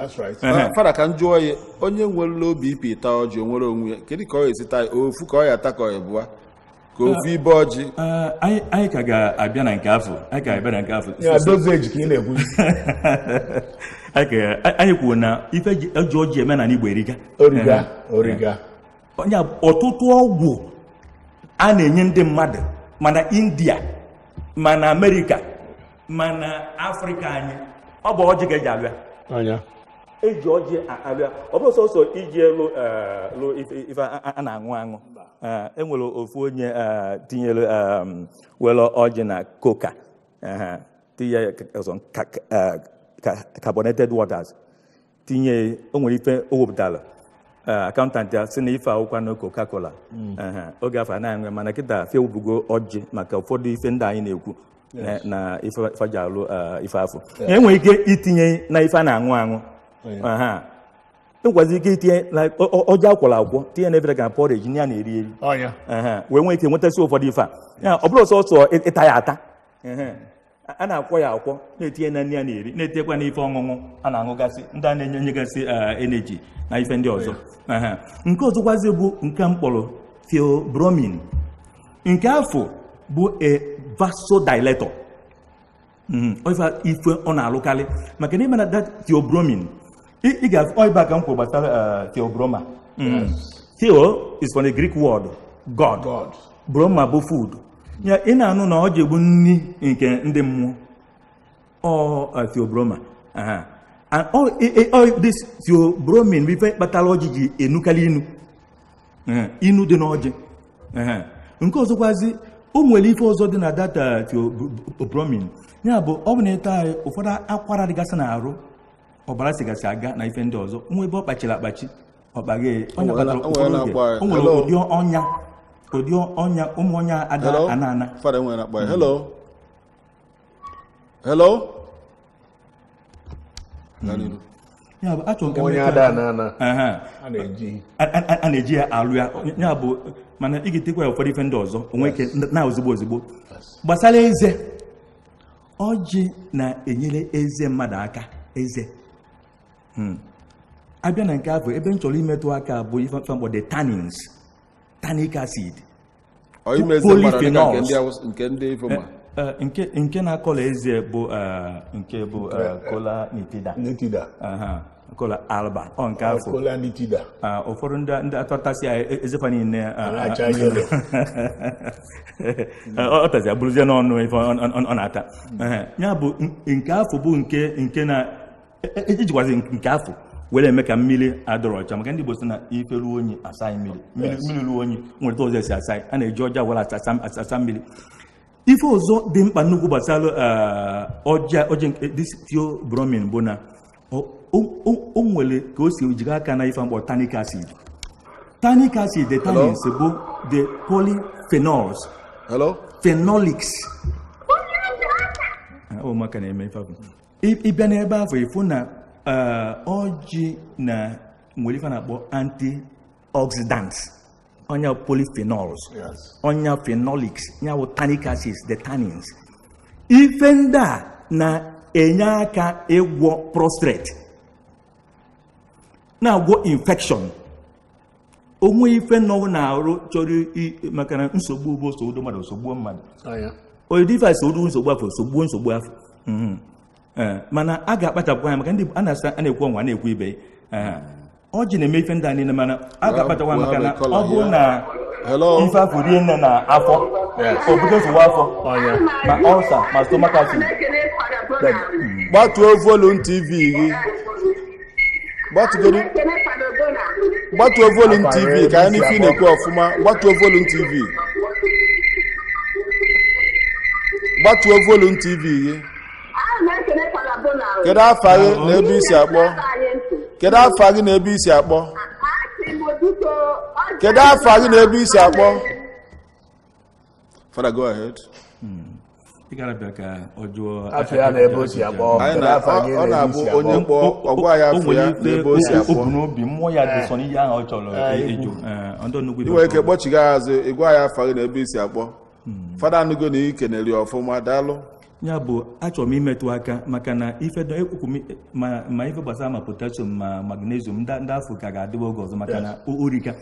fada ka m jụọ ya onye nwere low BP taa ọjị nwere onwe ya kedu ka ọ esi taa ofu ka ọ ya ata ka ọ ebua ka ofu ibe ọjị anyị ka ga-abịa na nke afọ anyị kwuo na ife ọjị eme na Igbo eriga onye ọtụtụ ọgwụ a na-enye ndị mmadụ mana India mana Amerịka mana Afrịka anyị ọ bụ ọjị ga-eji abịa eji ọjị abịa ọ bụ sọsọ iji elu ife a na-aṅụ enwere ofu onye tinyere were ọjị na koka tinye carbonated waters tinye o nwere ife o wepụtara akaụntantị ya si na ife akwụkwọ na Coca-Cola oge afọ na-aṅụ mana kịta fewubugo ọjị maka ụfọdụ ife ndị anyị na-ekwu na ife fajalụ ife afọ enwere ike itinye na ife a na-aṅụ enwekwazị ike itinye ọjị akwọrọ akwọ tinye na ebere ka porridge nye ya na-eri eri wee nwee ike nwetasị ụfọdụ ife a ọ bụrụ sọsọ ịta ya ata a na-akwọ ya akwọ na-etinye na nri a na-eri na-etekwa n'ife ọṅụṅụ a na-aṅụgasị ndị a na-enyegasị energy na ife ndị ọzọ nke ọzọkwazi bụ nke mkpọrọ theobromine nke afọ bụ a vasodilator ife ọ na-alụkarị maka na ime na that theobromine ị ga-afụ ọiba ka m kwuru gbasara theobroma theo is from the Greek word God. Broma bụ food ya ị na-anụ na ọ ji egbu nri nke ndị mmụọ theobroma this theobromine bụ ife kpatara ọjị ji enukarị inu dị n'ọjị nke ọzọkwazi o nwere ife ọzọ dị na data theobromine ya bụ ọ bụ na ịta anyị ụfọdụ akwara dịgasị n'arụ ọbara sigasị aga na ife ndị ọzọ nwa ebe ọ kpachiri akpachi ọkpaghe ọnya kpatara ụfọdụ oge o nwere ụdị ọnya ụmụ ọnya ada ana Father, when I buy hello. Ya bụ achọ nke onye ada ana a na-eji ya alụ ya bụ mana ị ga-etekwa ya ụfọdụ ife ndị ọzọ onwe ike na ozigbo gbasara eze ọjị na-enyere eze mmadụ aka eze abịa na nke afọ ebe m chọrọ imetụ aka bụ ife mkpọ the tannins tannic acid polyphenols nke na-akọla eze bụ nke bụ Kola nitida Kola alba nke afọ ụfọdụ ndị atọtasị ezefa niile ọ tazi abụrụzie n'ọnụ ife ọ na-ata ya bụ nke afọ bụ nke na ejikwazi nke afọ were eme ka mmiri adọrọ ọcha maka ndị Igbo sị na ife ruo onyi asaghị mmiri ruo onyi nwere ụzọ esi asaghị a na-eji ọja gwara asa mmiri ife ọzọ dị mkpa nnukwu gbasara ọjị theobromine bụ na o nwere ka o si ejiri aka na ife mkpọ tannic acid the tannins bụ the polyphenols phenolics maka na-eme ife ahụ ịbịa n'ebe afọ ịfụ na ọjị na nwere ife na-akpọ antioxidants onya polyphenols onya phenolics nyawo tannic acids the tannins ife ndị a na-enye aka ịgwọ prostrate na-agwọ infection onwe ife nọ na-arụ chọrọ maka na nsogbu bụ nsogbu mmadụ nsogbu mmadụ oyidi ife nsogbu afọ nsogbu afọ mana a ga-akpachapụ anya maka ndị a na-ekwu ọnwa na-ekwu ibe ọjị na-eme ife ndị a niile mana a ga-akpachapụ anya maka na ọ bụrụ na ife afọ rie nne na afọ obodo nsogbu afọ ma ulcer ma stomach acid gbatuo volume TV gị gbatuo volume TV ka anyị n'ife na-ekwu ọfụma gbatuo volume TV gbatuo volume TV gị kedu afa gị na ebe isi akpọ kedu afa gị na ebe isi akpọ kedu afa gị na ebe isi akpọ Father, go ahead. Ị ga-abịa ka ọ jụọ afọ ya na ebe o si akpọ ọ na-abụ onye mkpọ ọgwa ya afọ ya na ebe o si akpọ o bu n'obi mmụọ ya dị sọ n'ihe ahụ ọ chọrọ ịjụ ị nwere ike kpọchiga azụ ịgwa ya afọ gị na ebe isi akpọ Father anụgo na ị kenere ọfụma daalụ ya bụ achọrọ m imetụ aka maka na ife ma ife gbasara ma potassium ma magnesium ndị afọ ka ga-adịwa oge ọzọ maka na orika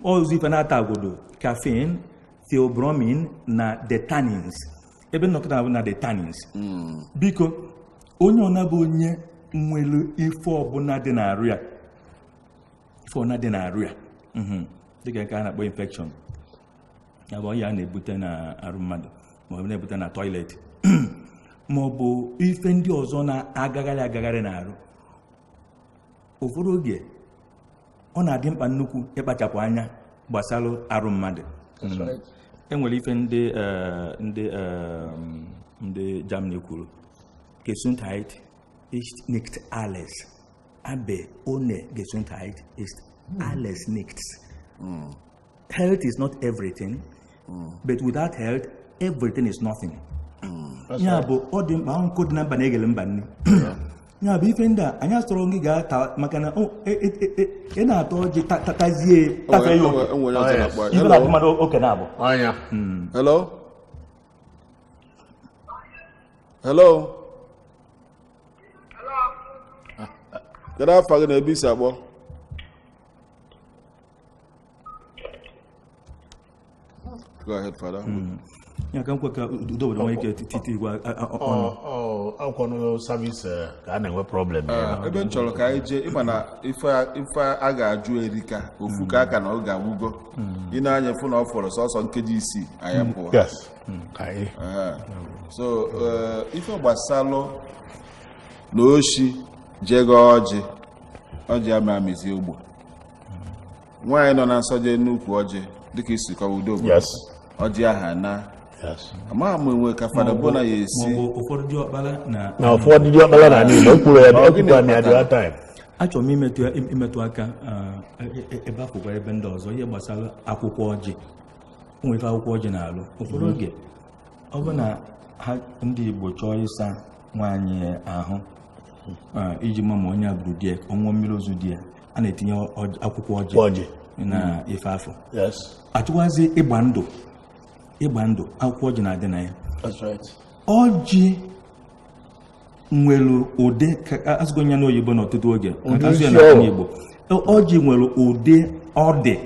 ọzọ ife na-ata agwụdo caffeine theobromine na the tannins ebe nnọkọta na the tannins biko onye ọna bụ onye nwere ife ọbụla dị n'arụ ya ife ọna dị n'arụ ya dịka nke a na-akpọ infection ya bụ ọya a na-ebute na arụ mmadụ ma ọ na-ebute na toilet ma ọ bụ ife ndị ọzọ na-agagharị n'arụ ụfọdụ oge ọ na-adị mkpa nnukwu ịkpachapụ anya gbasara arụ mmadụ enwere ife ndị Germany kwuru Gesundheit ist nicht alles aber ohne Gesundheit ist alles nichts. Health is not everything but without health everything is nothing. Ya bụ ọ dị mkpa nkụ dị na mba na-egele mba nne ya bụ ife ndị a anyị asọrọ gị ga-ata maka na ị na-atọ ọjị tatazie tafe ya oke ife na-atụ mmadụ oke na-abụ hello Hello. Good afternoon, Ebisi Abo. Go ahead, Father. Ya ka nkweka udo obodo nwere ike titi igwe ọnụ. Akwụkwọ service ka a na-enwe problem Ebe m chọrọ ka anyị jee ịma na ife a ga-ajụ erika ofu ka aka na ọ ga-agwụgo ị na-anya fụ na ọ fọrọ sọsọ nkeji 6 anya pụọ. Yes. So ife gbasalụ na oshi jego ọjị ama amịzi ogbo nwaanyị nọ na nsọ jee nnukwu ọjị dịka isi kọwa udo ọjị aha na ama m enwe ka fada bona ya esi ụfọdụ dị ọkpara na ụfọdụ dị ọkpara na niile kwuru ya dị time. Achọrọ m imetụ aka ebe akwụkwọ ebe ndị ọzọ ihe gbasara akwụkwọ ọjị nwefe akwụkwọ ọjị na-alụ ụfọdụ oge ọ bụ na ha ndị Igbo chọọ ịsa nwaanyị ahụ iji ma onye agburu di ya ọnwụọ mmiri ozu di ya a na-etinye akwụkwọ ọjị na ife afọ achụkwazi ịgba ndụ akwụkwọ ọjị na-adị na ya. Ọjị nwere ụdị azụgo nya n'oyibo n'ọtụtụ oge azụ ya na Igbo ọjị nwere ụdị ọ dị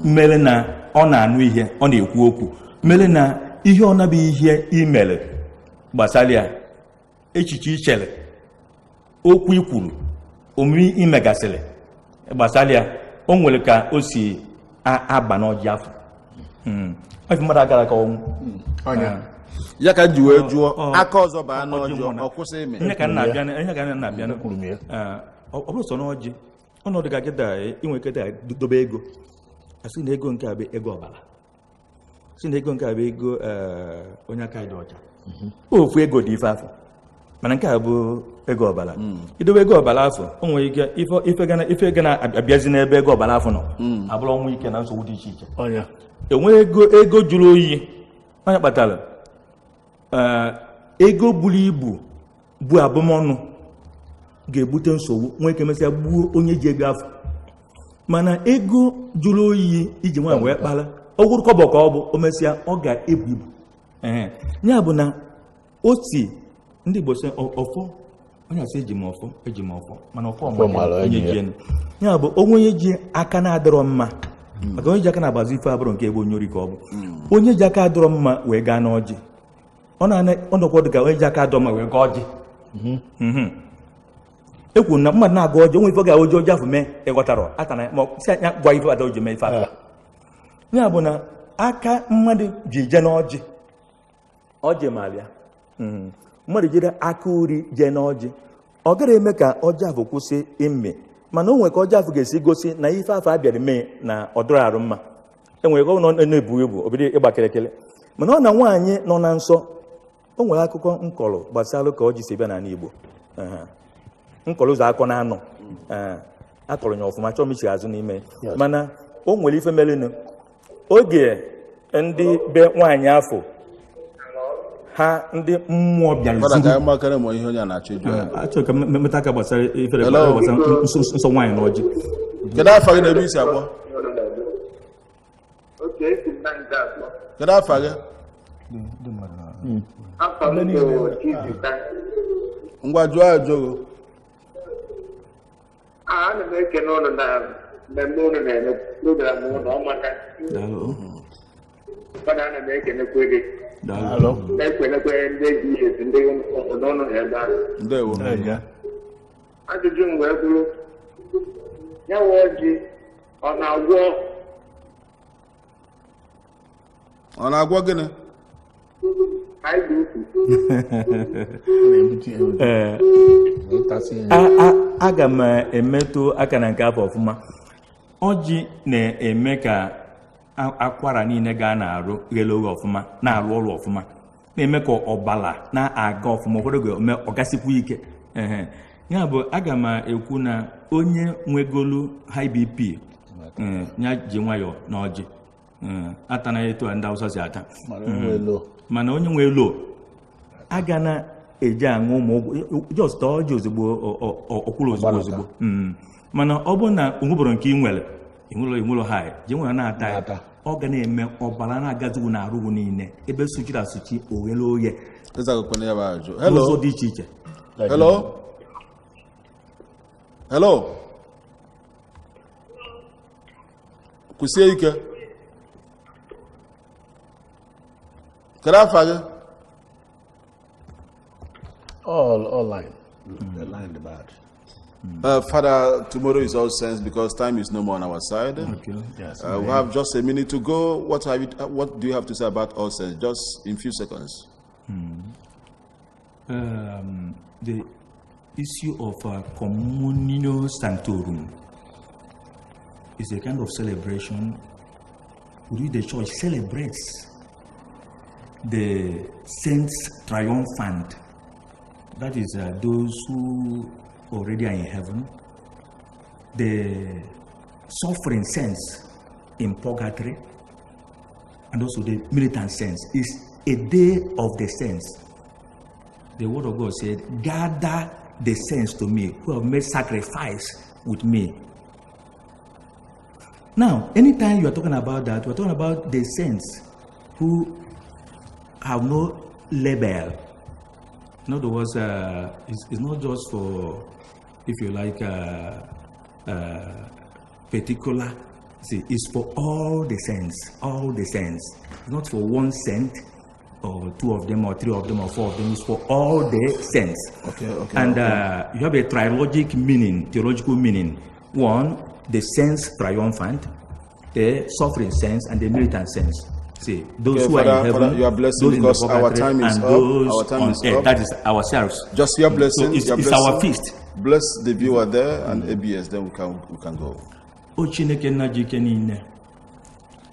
mere na ọ na-anụ ihe ọ na-ekwu okwu mere na ihe ọ naghị ihe imere gbasara ya echiche ichere okwu ikwuru omume imegasịrị gbasara ya o nwere ka o si aba n'ọjị afọ ọjị mmadụ agara ka ọnwụ ya ka ji wee jụọ aka ọzọ baa n'ọjị ọ kwụsị ime ihe ka na-abịa ọ bụrụ sọ n'ọjị ọnọdụ ga-agịda inwe ike dobe ego asị na ego nke a bụ ego ọbara si na ego nke a bụ ego onye aka dị ọcha ofu ego dị ife afọ mana nke a bụ ego ọbara idobe ego ọbara afọ o nwere ike ife ga na-abịazi n'ebe ego ọbara afọ nọ abụrụ ọnwụ ike na nsogbu dị iche iche enwe ego jụrụ oyi onye kpatara ego buru ibu bụ abụmọnụ ga-ebute nsogbu nwee ike mesịa gbuo onye ji ego afọ mana ego jụrụ oyi iji nwaanyị wee kpara ogwuru kọbọ ka ọ bụ o mesịa ọ ga-ebu ibu ya bụ na o si ndị Igbo sị ọfọ onye asị eji m ọfọ mana ọfọ onye ji ya bụ onye ji aka na-adịrọ mma maka onye ji aka na-agbazi ife abụrụ nke ebe onyori ka ọ bụ onye ji aka adịrọ mma wee gaa n'ọjị ọnọkwa dị ka onye ji aka adịrọ mma wee gaa ọjị ekwuru na mmadụ na-aga ọjị onwe ife ga ọjị afọ mee ịghọtara atana ma si anya gwa ife ada oji mee ife afọ ya bụ na aka mmadụ ji je n'ọjị malịa mmadụ jiri aka uri jee n'ọjị ọ gara eme ka ọjị afọ kwụsị ime mana o nwere ka ọjị afọ ga-esi gosi na ife afọ abịara mee na ọ dọrọ arụ mma enwere ka ọ na-ebu ibu obido ịgba kelekele mana ọ na nwaanyị nọ na nsọ o nwere akụkọ nkọrọ gbasara ka ọjị si bịa n'ala Igbo nkọrọ ụzọ akọ na anọ akọrọ ya ọfụma chọọ michi azụ n'ime mana o nwere ife merenụ oge ndị be nwaanyị afọ ha ndị mmụọ bịara achọrọ ka mmeta aka gbasara ifere gbasara nsọ nwaanyị na ọjị. Kedu afọ gị na ebe isi akpọ? Kedu afọ gị? Ngwa jụọ ajụọ. Ana m ekene ụlọ na mmemme ụlọ na-eme program ụlọ ọmaka ụfọdụ ana m ekenekwe gị na-ekwenekwe ndị ji esi ndị ọnụ ebe ahụ. Ajụjụ m wee bụrụ ya wee ọjị ọ na-agwọ gịnị? Aga m emetụ aka na nke afọ ọfụma. Ọjị na-eme ka akwara niile gaa na-arụ ghele oghe ọfụma na-arụ ọrụ ọfụma na-eme ka ọbara na-aga ọfụma ụfọdụ oge ọ gasịkwa ike ya bụ aga m ekwu na onye nwegolu high BP ya ji nwayọọ na ọjị atana etu ndị Hausa si ata mana onye nwe elo aga na-eji aṅụ ụmụ ọgwụ just ọjị ozugbo ọkwụrụ ozugbo mana ọ bụ na onwebụrụ nke ị nwere inwelo ha ji nwere na-ata ya organ eme obalana agazu na arugu niile ebe suchira suchi owele oye. Hello. Hello. Hello. Kusieke. Karafaga. All line. The line the bad. Father, tomorrow is all sense because time is no more on our side. Okay. Yes. We have just a minute to go. What do you have to say about all sense? Just in few seconds. The issue of COMMUNIO SANCTORUM is a kind of celebration. The church celebrates the saints triumphant. That is those who already are in heaven. The suffering saints in purgatory, and also the militant saints. Is a day of the saints. The word of God said, gather the saints to me who have made sacrifice with me. Now, anytime you are talking about that, we are talking about the saints who have no label. In other words, it's not just for, if you like, particular. See, it's for all the saints, all the saints. It's not for one saint, or two of them, or three of them, or four of them. It's for all the saints. Okay. And you have a trilogic meaning, theological meaning. One, the saints triumphant, the suffering saints, and the militant saints. See, those who are in heaven, Father, you are blessing because our time is up. Our time is up. That is ourselves. Just your blessing. So it's our feast. Bless the viewer there and ABS. Then we can go. O Chineke nna jike niile,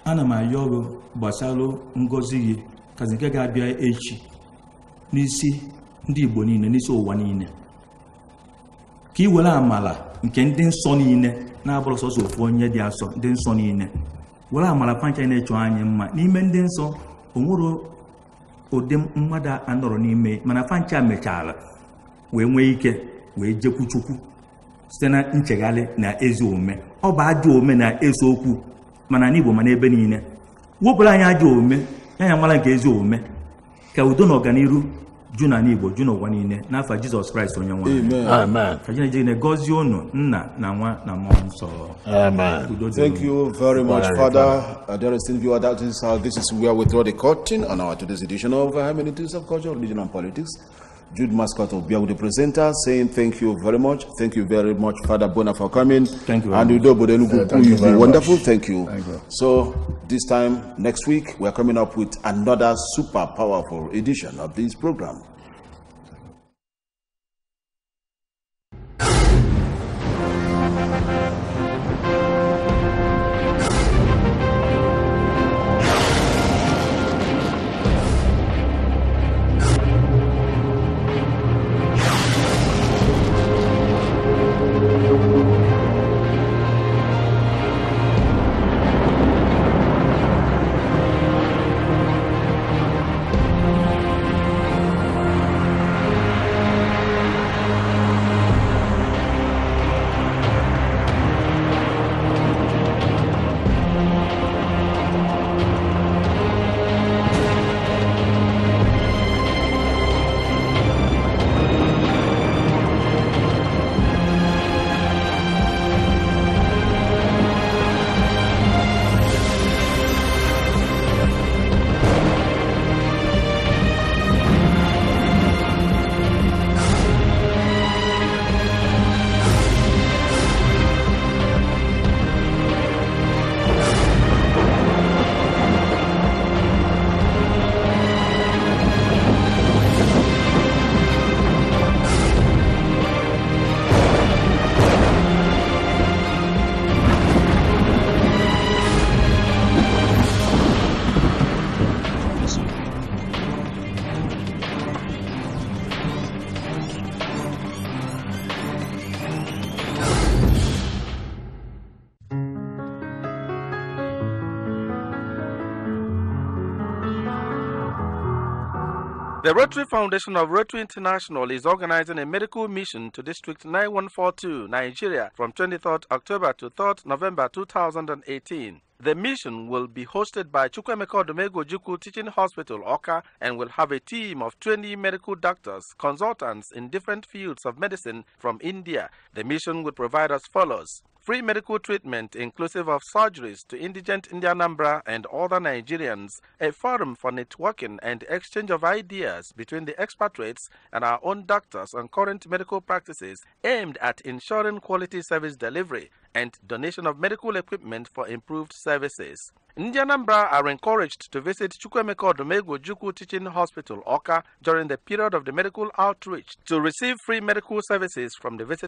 ana m ayọ gbasara ngozi gị ka nke ga-abịa echi n'isi ndị Igbo niile, n'isi ụwa niile, ka I were amala nke ndị nsọ niile na-abụrụ sọsọ ofu onye dị asọ, ndị nsọ niile were amala pancha na-echo anyị mma n'ime ndị nsọ. O nwere ụdị mmadụ anọrọ n'ime, mana pancha mechara wee nwee ike wee jekwu Chukwu site na nchegharị na ezi omume. Ọ bụ ajọ omume na ezi okwu, mana n'Igbo mana ebe niile. Wepụrụ anyị ajọ omume, ya mara nke ezi omume, ka udo na ọganiru ju na n'Igbo ju n'ụwa niile, n'afa Jizọs Kraịst onye nwe. Amen. Ka Chineke na-egozie unu Nna na Nwa na Mmụọ Nsọ. Amen. Thank you very much, Father. Dear esteemed viewer, this is where we throw the curtain on our today's edition of Hermeneutics of Culture, Religion and Politics. Jude Mascot of Bia with the presenter saying thank you very much. Thank you very much, Father Bona, for coming. Thank you. And you do wonderful. Thank you. Thank you. So this time next week we are coming up with another super powerful edition of this program. The Rotary Foundation of Rotary International is organizing a medical mission to District 9142, Nigeria, from 23rd October to 3rd November 2018. The mission will be hosted by Chukwuemeka Odumegwu Ojukwu Teaching Hospital, Awka, and will have a team of 20 medical doctors, consultants in different fields of medicine from India. The mission will provide as follows: free medical treatment inclusive of surgeries to indigent Indianambra and other Nigerians, a forum for networking and exchange of ideas between the expatriates and our own doctors on current medical practices aimed at ensuring quality service delivery, and donation of medical equipment for improved services. Indianambra are encouraged to visit Chukwuemeka Odumegwu Ojukwu Teaching Hospital, Awka, during the period of the medical outreach to receive free medical services from the visitors.